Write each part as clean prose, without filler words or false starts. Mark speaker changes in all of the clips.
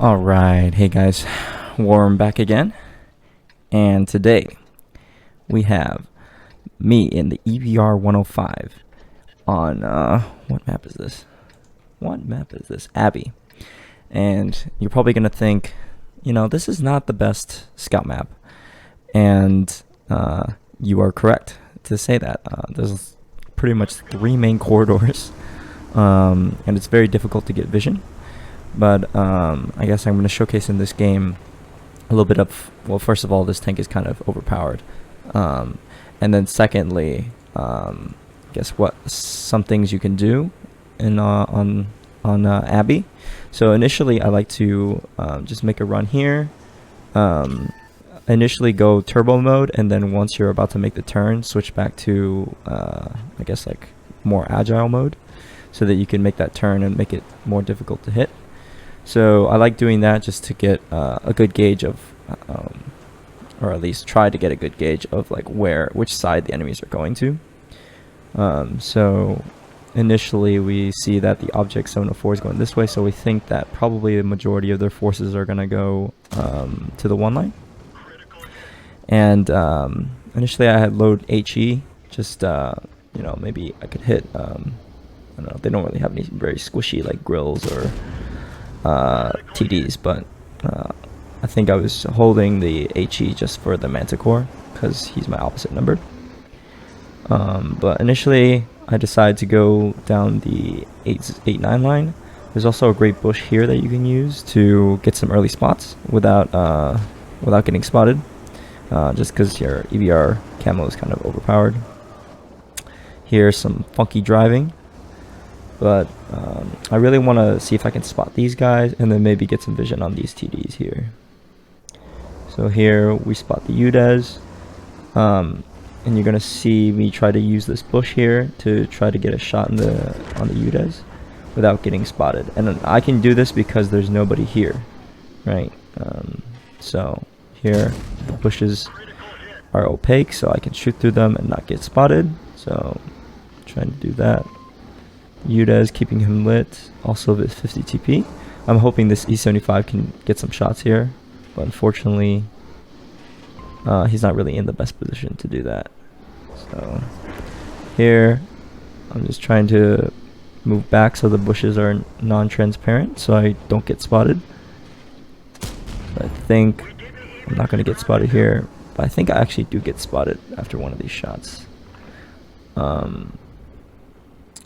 Speaker 1: Alright, hey guys, Warren back again, and today we have me in the EBR 105 on, what map is this? What map is this? Abbey. And you're probably going to think, you know, this is not the best scout map, and you are correct to say that. There's pretty much 3 main corridors, and it's very difficult to get vision. But I guess I'm going to showcase in this game a little bit of, well, first of all, this tank is kind of overpowered. And then secondly, guess what? Some things you can do in on Abbey. So initially, I like to just make a run here. Initially go turbo mode, and then once you're about to make the turn, switch back to, I guess, like more agile mode, so that you can make that turn and make it more difficult to hit. So I like doing that just to get a good gauge of, or at least try to get a good gauge of like which side the enemies are going to. So initially we see that the object 704 is going this way, so we think that probably the majority of their forces are going to go to the 1 line. And initially I had load HE, just you know, maybe I could hit, I don't know, they don't really have any very squishy like grills or TDs, but I think I was holding the HE just for the Manticore because he's my opposite number. But initially I decided to go down the 8-9 line. There's also a great bush here that you can use to get some early spots without getting spotted, just because your EBR camo is kind of overpowered. Here's some funky driving. But I really want to see if I can spot these guys and then maybe get some vision on these TDs here. So here we spot the UDES. And you're going to see me try to use this bush here to try to get a shot on the UDES without getting spotted. And I can do this because there's nobody here, right? So here the bushes are opaque, so I can shoot through them and not get spotted. So I'm trying to do that. UDES keeping him lit, also with 50 TP. I'm hoping this E75 can get some shots here, but unfortunately he's not really in the best position to do that. So here I'm just trying to move back so the bushes are non-transparent so I don't get spotted. So I think I'm not going to get spotted here, but I think I actually do get spotted after one of these shots.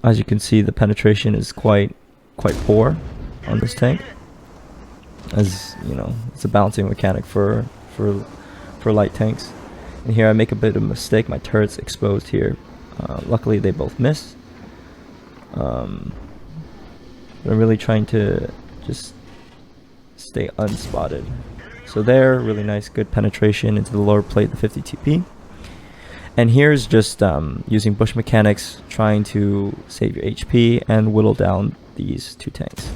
Speaker 1: As you can see, the penetration is quite poor on this tank. As you know, it's a balancing mechanic for light tanks. And here I make a bit of a mistake. My turret's exposed here. Luckily, they both miss. But I'm really trying to just stay unspotted. So there, really nice, good penetration into the lower plate, the 50 TP. And here's just using bush mechanics, trying to save your HP and whittle down these 2 tanks.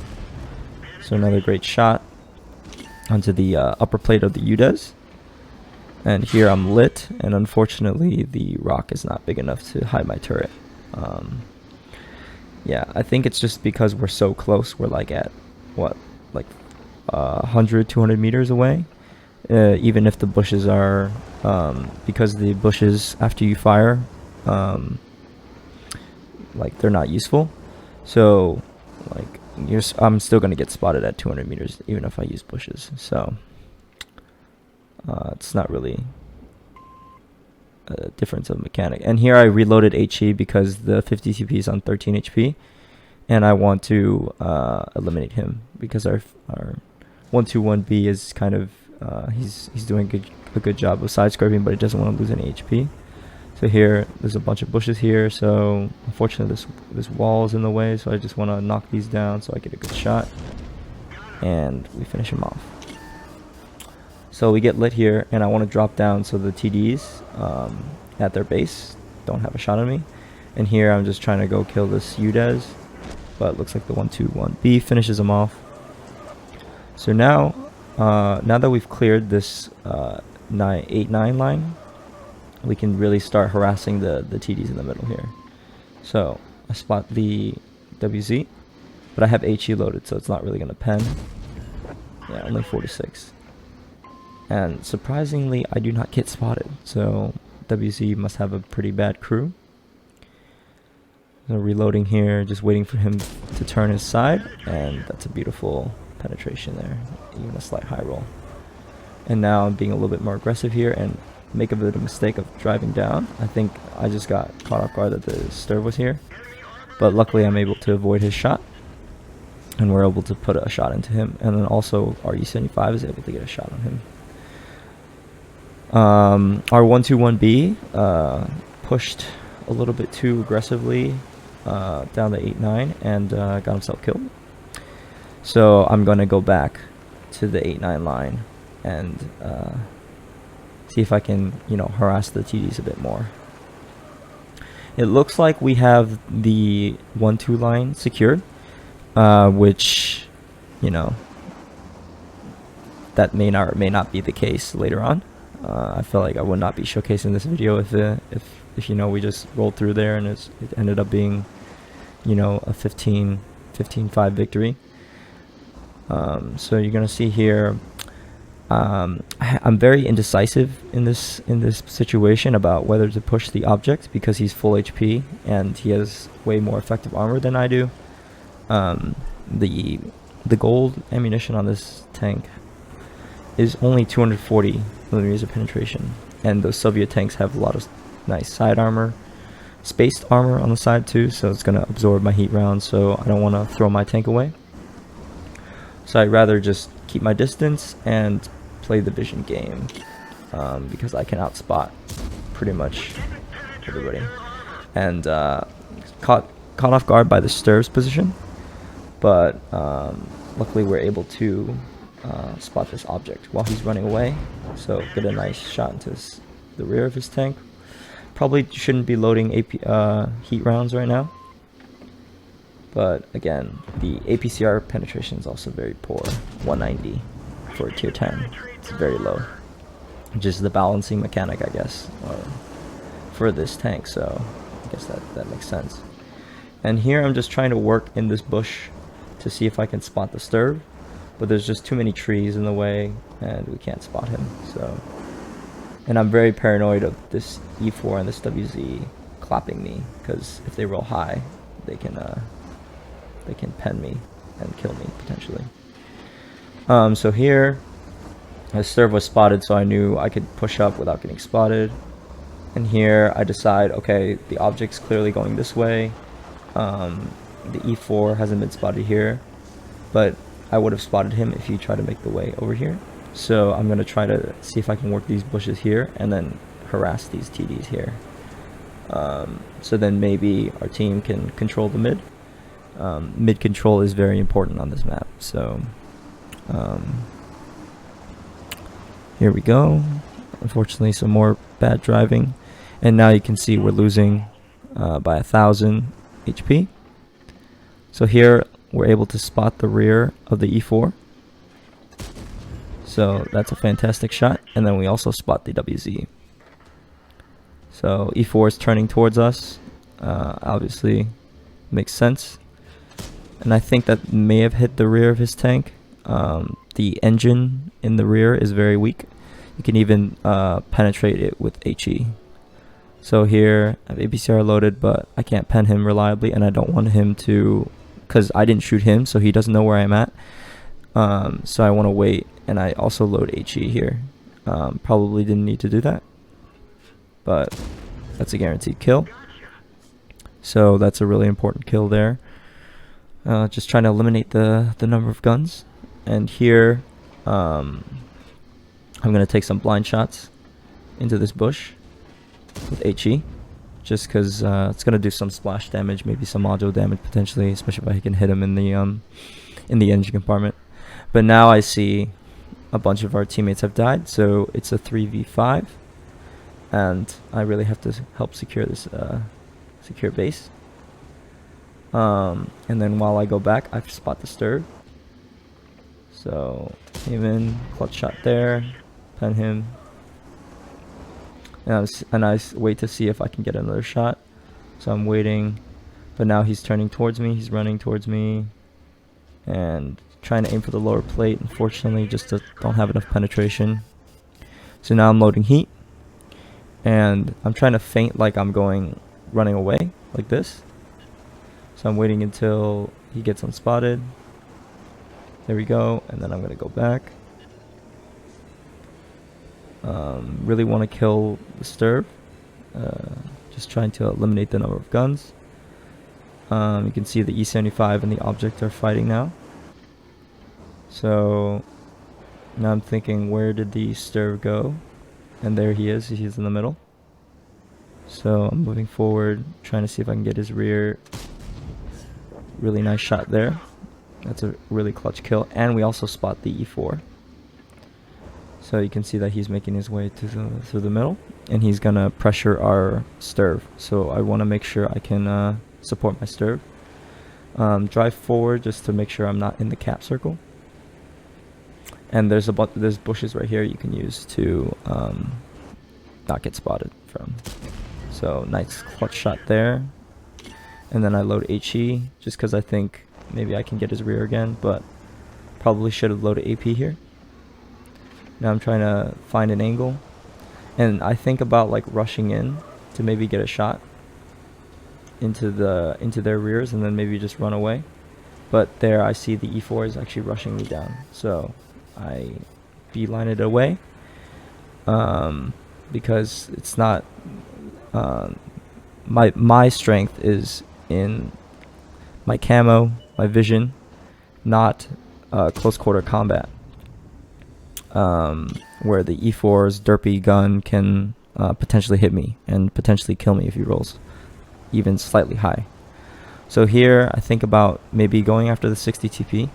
Speaker 1: So another great shot onto the upper plate of the UDES. And here I'm lit, and unfortunately the rock is not big enough to hide my turret. Yeah, I think it's just because we're so close. We're like at, what, like 100, 200 meters away. Even if the bushes are, because the bushes after you fire, like they're not useful. So like I'm still going to get spotted at 200 meters even if I use bushes. So it's not really a difference of mechanic. And here I reloaded HE because the 50 TP is on 13 HP, and I want to eliminate him because our 121B is kind of he's doing a good job of side scraping, but he doesn't want to lose any HP. So here there's a bunch of bushes here, so unfortunately this wall is in the way, so I just want to knock these down so I get a good shot and we finish him off. So we get lit here, and I want to drop down so the TDs at their base don't have a shot on me. And here I'm just trying to go kill this UDES, but it looks like the 121B finishes him off. So now that we've cleared this 8-9 line, we can really start harassing the TDs in the middle here. So I spot the WZ, but I have HE loaded, so it's not really going to pen. Yeah, only 46. And surprisingly, I do not get spotted. So WZ must have a pretty bad crew. So reloading here, just waiting for him to turn his side, and that's a beautiful penetration there, even a slight high roll. And now I'm being a little bit more aggressive here and make a bit of a mistake of driving down. I think I just got caught off guard that the Sturv was here, but luckily I'm able to avoid his shot, and we're able to put a shot into him, and then also our E75 is able to get a shot on him. Our 121B pushed a little bit too aggressively down the 8-9 and got himself killed. So I'm going to go back to the 8-9 line and see if I can, harass the TDs a bit more. It looks like we have the 1-2 line secured, which, that may not be the case later on. I feel like I would not be showcasing this video if we just rolled through there and it ended up being, a 15-5 victory. So you're gonna see here, I'm very indecisive in this situation about whether to push the object because he's full HP and he has way more effective armor than I do. The gold ammunition on this tank is only 240 millimeters of penetration, and those Soviet tanks have a lot of nice side armor, spaced armor on the side too, so it's gonna absorb my heat rounds, so I don't want to throw my tank away. So I'd rather just keep my distance and play the vision game, because I can outspot pretty much everybody. And caught off guard by the Sturv's position, but luckily we're able to spot this object while he's running away, so get a nice shot into the rear of his tank. Probably shouldn't be loading heat rounds right now, but again, the APCR penetration is also very poor, 190 for a tier 10. It's very low. Just the balancing mechanic, I guess, for this tank, so I guess that makes sense. And here I'm just trying to work in this bush to see if I can spot the Sturv, but there's just too many trees in the way and we can't spot him. So, and I'm very paranoid of this E4 and this WZ clapping me, because if they roll high, they can pen me and kill me potentially. So here, the Sturv was spotted, so I knew I could push up without getting spotted. And here I decide, okay, the object's clearly going this way. The E4 hasn't been spotted here, but I would have spotted him if he tried to make the way over here. So I'm going to try to see if I can work these bushes here and then harass these TDs here. So then maybe our team can control the mid. Mid control is very important on this map. So here we go. Unfortunately, some more bad driving. And now you can see we're losing by 1,000 HP. So here we're able to spot the rear of the E4. So that's a fantastic shot. And then we also spot the WZ. So E4 is turning towards us. Obviously makes sense. And I think that may have hit the rear of his tank. The engine in the rear is very weak. You can even penetrate it with HE. So here I have APCR loaded, but I can't pen him reliably, and I don't want him to, because I didn't shoot him, so he doesn't know where I'm at. So I want to wait, and I also load HE here. Probably didn't need to do that, but that's a guaranteed kill. So that's a really important kill there. Just trying to eliminate the number of guns. And here I'm going to take some blind shots into this bush with HE, just because it's going to do some splash damage, maybe some module damage potentially, especially if I can hit him in the engine compartment. But now I see a bunch of our teammates have died, so it's a 3v5, and I really have to help secure this secure base. And then while I go back, I spot the Sturv. So came in, clutch shot there, pen him. And I wait to see if I can get another shot. So I'm waiting, but now he's turning towards me, he's running towards me, and trying to aim for the lower plate. Unfortunately, just don't have enough penetration. So now I'm loading heat, and I'm trying to feint like I'm running away like this. So I'm waiting until he gets unspotted. There we go, and then I'm gonna go back. Really want to kill the Sturb. Just trying to eliminate the number of guns. You can see the E75 and the object are fighting now. So now I'm thinking, where did the Sturb go? And there he is. He's in the middle. So I'm moving forward, trying to see if I can get his rear. Really nice shot there. That's a really clutch kill. And we also spot the E4. So you can see that he's making his way through the middle, and he's gonna pressure our Sturb. So I want to make sure I can support my Sturb. Drive forward just to make sure I'm not in the cap circle. And there's bushes right here you can use to not get spotted from. So nice clutch shot there. And then I load HE just because I think maybe I can get his rear again, but probably should have loaded AP here. Now I'm trying to find an angle, and I think about like rushing in to maybe get a shot into their rears and then maybe just run away. But there I see the E4 is actually rushing me down, so I beeline it away because it's not my strength is in my camo, my vision, not close quarter combat, where the E4's derpy gun can potentially hit me and potentially kill me if he rolls even slightly high. So here I think about maybe going after the 60 TP,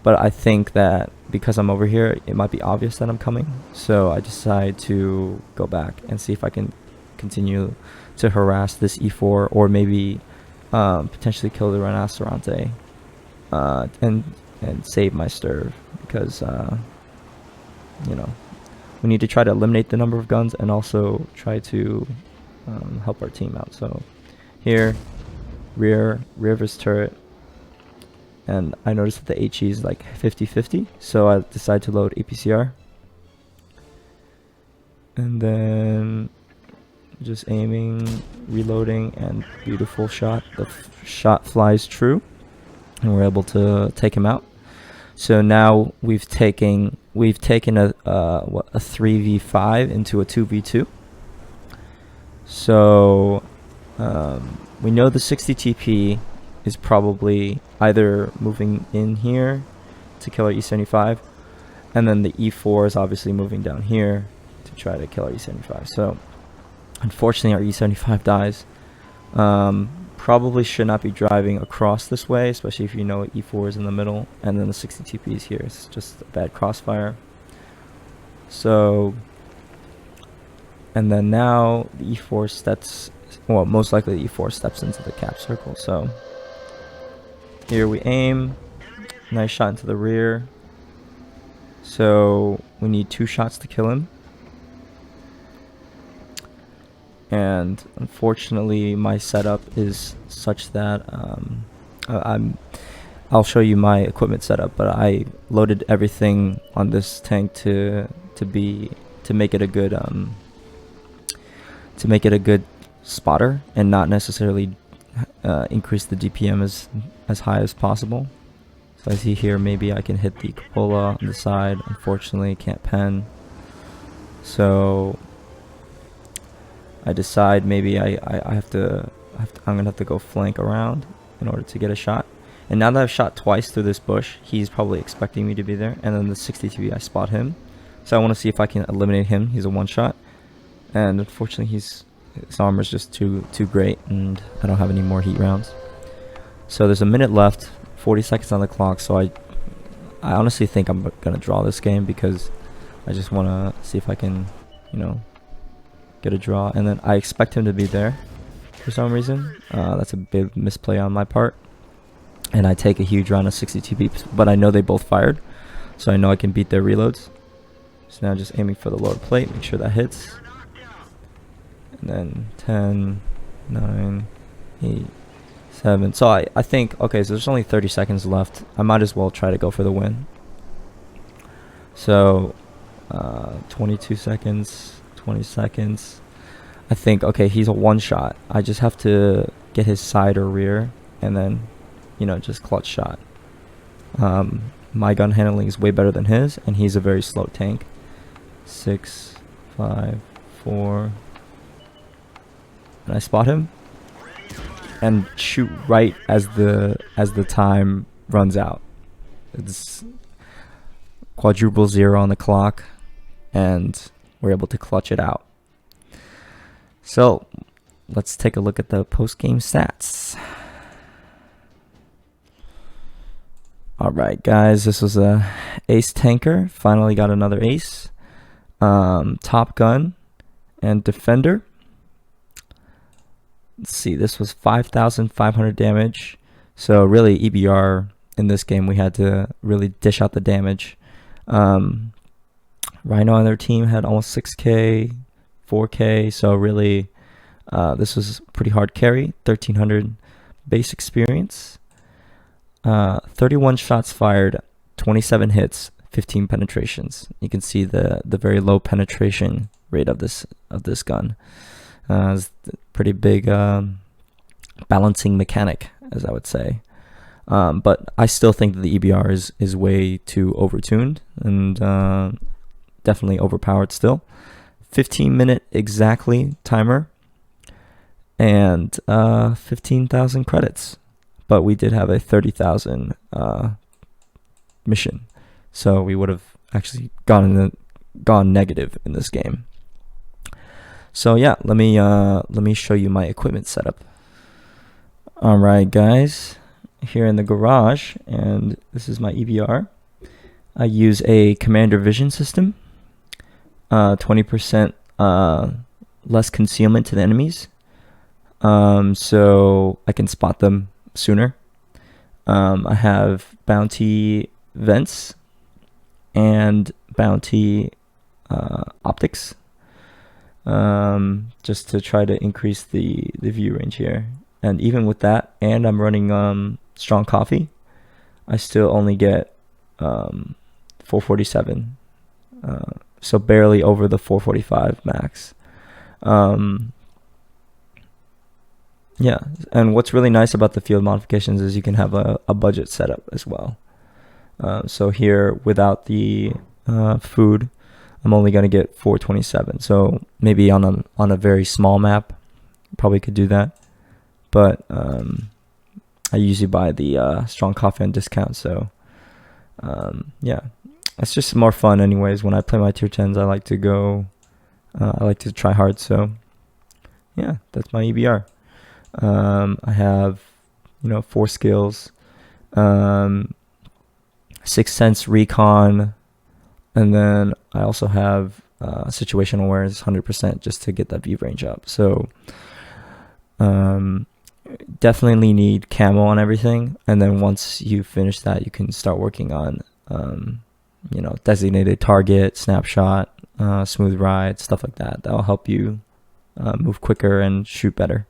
Speaker 1: but I think that because I'm over here, it might be obvious that I'm coming. So I decide to go back and see if I can continue to harass this E4, or maybe potentially kill the Rhinoceronte and save my Sturb, because you know, we need to try to eliminate the number of guns and also try to help our team out. So here, rear of his turret, and I noticed that the HE is like 50-50, so I decide to load APCR, and then just aiming, reloading, and beautiful shot. The shot flies true, and we're able to take him out. So now we've taken a 3v5 into a 2v2. So we know the 60 TP is probably either moving in here to kill our E75, and then the E4 is obviously moving down here to try to kill our E75. So unfortunately our E75 dies. Probably should not be driving across this way, especially if you know E4 is in the middle and then the 60 TP is here. It's just a bad crossfire. So, and then now the E4 steps, well, most likely the E4 steps into the cap circle. So here we aim, nice shot into the rear. So we need 2 shots to kill him. And unfortunately my setup is such that I'll show you my equipment setup, but I loaded everything on this tank to make it a good spotter, and not necessarily increase the DPM as high as possible. So I see here maybe I can hit the cupola on the side. Unfortunately can't pen, so I decide maybe I'm gonna have to go flank around in order to get a shot. And now that I've shot twice through this bush, he's probably expecting me to be there. And then the 60 TB, I spot him, so I want to see if I can eliminate him. He's a 1-shot, and unfortunately his armor is just too great, and I don't have any more heat rounds. So there's a minute left, 40 seconds on the clock. So I honestly think I'm gonna draw this game, because I just want to see if I can, you know, get a draw. And then I expect him to be there for some reason. That's a big misplay on my part, and I take a huge round of 60 TP, but I know they both fired, so I know I can beat their reloads. So now just aiming for the lower plate, make sure that hits, and then 10, 9, 8, 7. So I think, okay, so there's only 30 seconds left. I might as well try to go for the win. So 22 seconds, 20 seconds. I think, okay, he's a one shot. I just have to get his side or rear and then, you know, just clutch shot. My gun handling is way better than his, and he's a very slow tank. 6, 5, 4. And I spot him and shoot right as the time runs out. It's quadruple 0 on the clock, and we're able to clutch it out. So let's take a look at the post-game stats. All right, guys, this was a ace tanker. Finally got another ace. Top gun and defender. Let's see, this was 5,500 damage. So really, EBR in this game, we had to really dish out the damage. Rhino on their team had almost 6K, 4K. So really, this was pretty hard carry. 1,300 base experience. 31 shots fired, 27 hits, 15 penetrations. You can see the very low penetration rate of this gun. It's a pretty big balancing mechanic, as I would say. But I still think that the EBR is way too overtuned and definitely overpowered still. 15-minute exactly timer and 15,000 credits. But we did have a 30,000 mission, so we would have actually gone negative in this game. So yeah, let me show you my equipment setup. All right, guys, here in the garage, and this is my EBR. I use a Commander Vision system, 20% less concealment to the enemies, so I can spot them sooner. I have bounty vents and bounty optics, just to try to increase the view range here. And even with that, and I'm running strong coffee, I still only get 447, so barely over the 445 max. Yeah, and what's really nice about the field modifications is you can have a budget setup as well. So here, without the food, I'm only going to get 427. So maybe on a very small map, probably could do that. But I usually buy the strong coffee on discount. So yeah, it's just more fun anyways. When I play my tier 10s, I like to go, I like to try hard. So yeah, that's my EBR. I have, 4 skills, 6th sense recon, and then I also have situational awareness 100% just to get that view range up. So definitely need camo on everything, and then once you finish that, you can start working on designated target, snapshot, smooth ride, stuff like that. That'll help you move quicker and shoot better.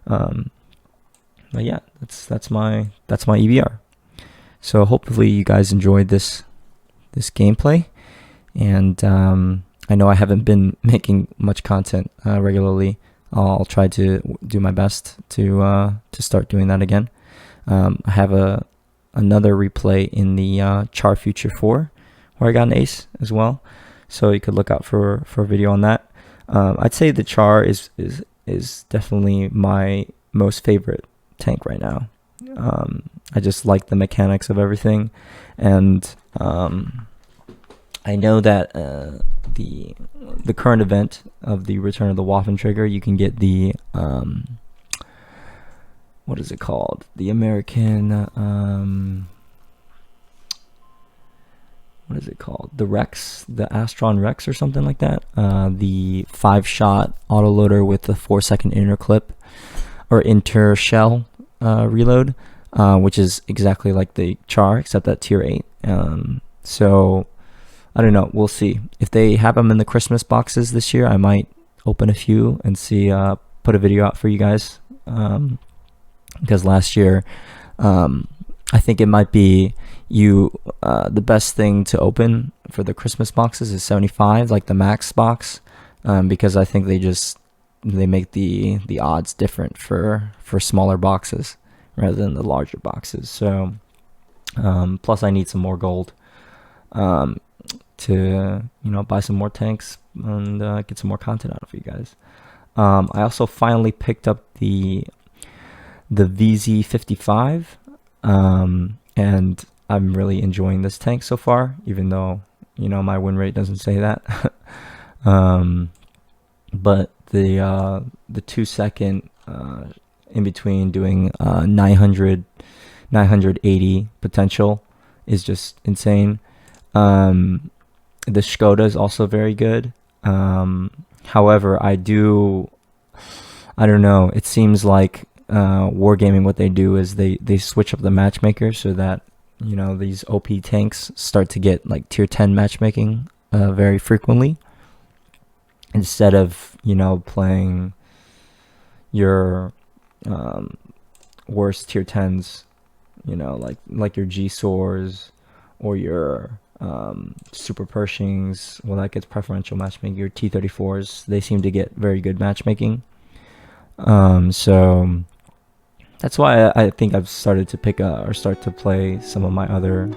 Speaker 1: But yeah, that's my EBR. So hopefully you guys enjoyed this gameplay, and I know I haven't been making much content regularly. I'll try to do my best to start doing that again. I have another replay in the Char Future 4 where I got an ace as well, so you could look out for a video on that. I'd say the Char is definitely my most favorite tank right now. I just like the mechanics of everything, and I know that the current event of the Return of the Waffen Trigger, you can get the what is it called? The American what is it called? The Rex, the Astron Rex or something like that. The 5-shot autoloader with the 4-second inner clip or inter shell reload, which is exactly like the Char except that tier 8. So I don't know, we'll see if they have them in the Christmas boxes this year. I might open a few and see, put a video out for you guys. because last year, I think it might be the best thing to open for the Christmas boxes is 75, like the max box, because I think they make the odds different for smaller boxes rather than the larger boxes. So plus I need some more gold to buy some more tanks and get some more content out of you guys. I also finally picked up the VZ55, and I'm really enjoying this tank so far, even though my win rate doesn't say that. But the 2 second in between doing 980 potential is just insane. The Skoda is also very good. However, I don't know, it seems like Wargaming, what they do is they switch up the matchmaker so that these OP tanks start to get like tier 10 matchmaking very frequently, instead of playing your worst tier 10s, like your G-Soars or your Super Pershings. Well, that gets preferential matchmaking. Your T-34s, they seem to get very good matchmaking. So that's why I think I've started to start to play some of my other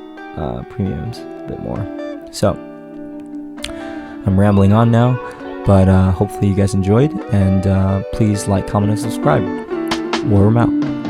Speaker 1: premiums a bit more. So I'm rambling on now, but hopefully you guys enjoyed, and please like, comment, and subscribe. Warm out.